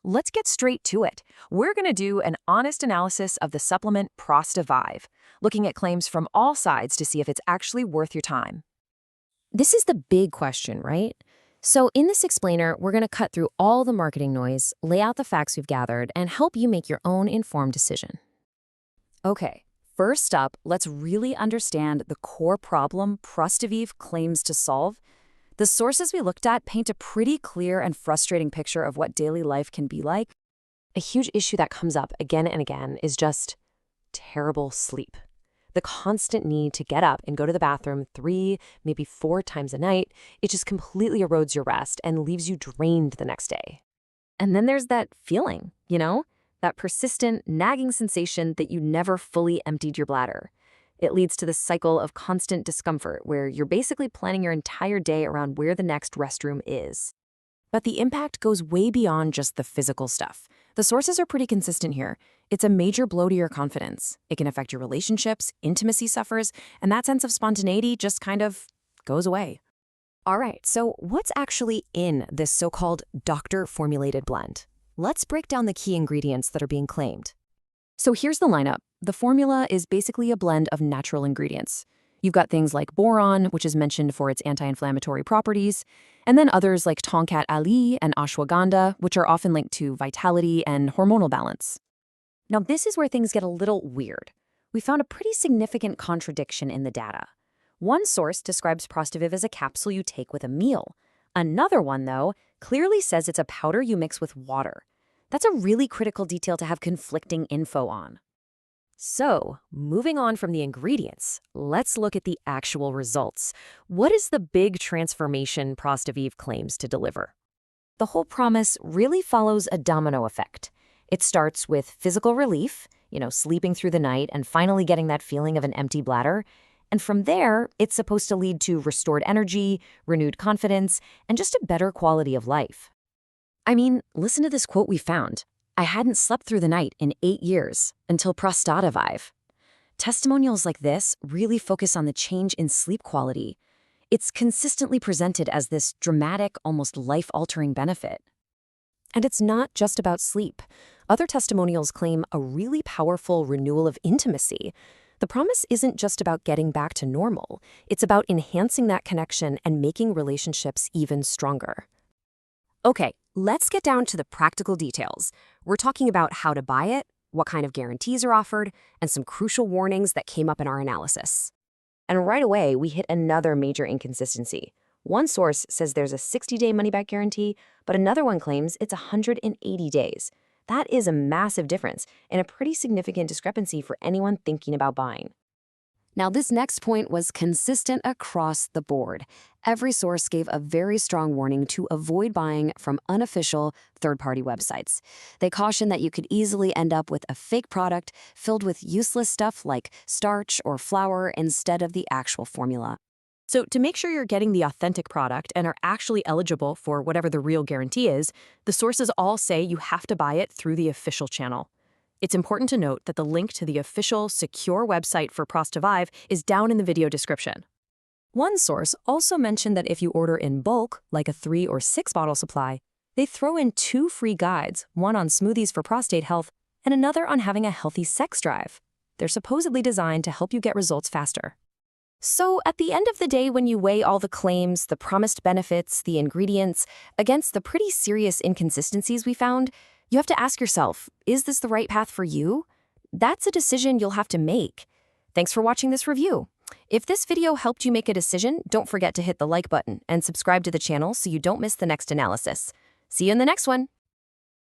Let's get straight to it. We're going to do an honest analysis of the supplement ProstaVive, looking at claims from all sides to see if it's actually worth your time. This is the big question, right? So in this explainer, we're going to cut through all the marketing noise, lay out the facts we've gathered, and help you make your own informed decision. Okay, first up, let's really understand the core problem ProstaVive claims to solve. The sources we looked at paint a pretty clear and frustrating picture of what daily life can be like. A huge issue that comes up again and again is just terrible sleep. The constant need to get up and go to the bathroom 3, maybe 4 times a night, it just completely erodes your rest and leaves you drained the next day. And then there's that feeling, that persistent, nagging sensation that you never fully emptied your bladder. It leads to the cycle of constant discomfort where you're basically planning your entire day around where the next restroom is. But the impact goes way beyond just the physical stuff. The sources are pretty consistent here. It's a major blow to your confidence. It can affect your relationships, intimacy suffers, and that sense of spontaneity just kind of goes away. All right, so what's actually in this so-called doctor-formulated blend? Let's break down the key ingredients that are being claimed. So here's the lineup. The formula is basically a blend of natural ingredients. You've got things like boron, which is mentioned for its anti-inflammatory properties, and then others like Tongkat Ali and Ashwagandha, which are often linked to vitality and hormonal balance. Now, this is where things get a little weird. We found a pretty significant contradiction in the data. One source describes ProstaVive as a capsule you take with a meal. Another one, though, clearly says it's a powder you mix with water. That's a really critical detail to have conflicting info on. So, moving on from the ingredients, let's look at the actual results. What is the big transformation ProstaVive claims to deliver? The whole promise really follows a domino effect. It starts with physical relief, sleeping through the night and finally getting that feeling of an empty bladder. And from there, it's supposed to lead to restored energy, renewed confidence, and just a better quality of life. I mean, listen to this quote we found. I hadn't slept through the night in 8 years until ProstaVive. Testimonials like this really focus on the change in sleep quality. It's consistently presented as this dramatic, almost life-altering benefit. And it's not just about sleep. Other testimonials claim a really powerful renewal of intimacy. The promise isn't just about getting back to normal. It's about enhancing that connection and making relationships even stronger. Okay, let's get down to the practical details. We're talking about how to buy it, what kind of guarantees are offered, and some crucial warnings that came up in our analysis. And right away, we hit another major inconsistency. One source says there's a 60-day money-back guarantee, but another one claims it's 180 days. That is a massive difference and a pretty significant discrepancy for anyone thinking about buying. Now, this next point was consistent across the board. Every source gave a very strong warning to avoid buying from unofficial third-party websites. They cautioned that you could easily end up with a fake product filled with useless stuff like starch or flour instead of the actual formula. So to make sure you're getting the authentic product and are actually eligible for whatever the real guarantee is, the sources all say you have to buy it through the official channel. It's important to note that the link to the official, secure website for ProstaVive is down in the video description. One source also mentioned that if you order in bulk, like a 3 or 6 bottle supply, they throw in 2 free guides, one on smoothies for prostate health and another on having a healthy sex drive. They're supposedly designed to help you get results faster. So at the end of the day, when you weigh all the claims, the promised benefits, the ingredients, against the pretty serious inconsistencies we found, you have to ask yourself, is this the right path for you? That's a decision you'll have to make. Thanks for watching this review. If this video helped you make a decision, don't forget to hit the like button and subscribe to the channel so you don't miss the next analysis. See you in the next one.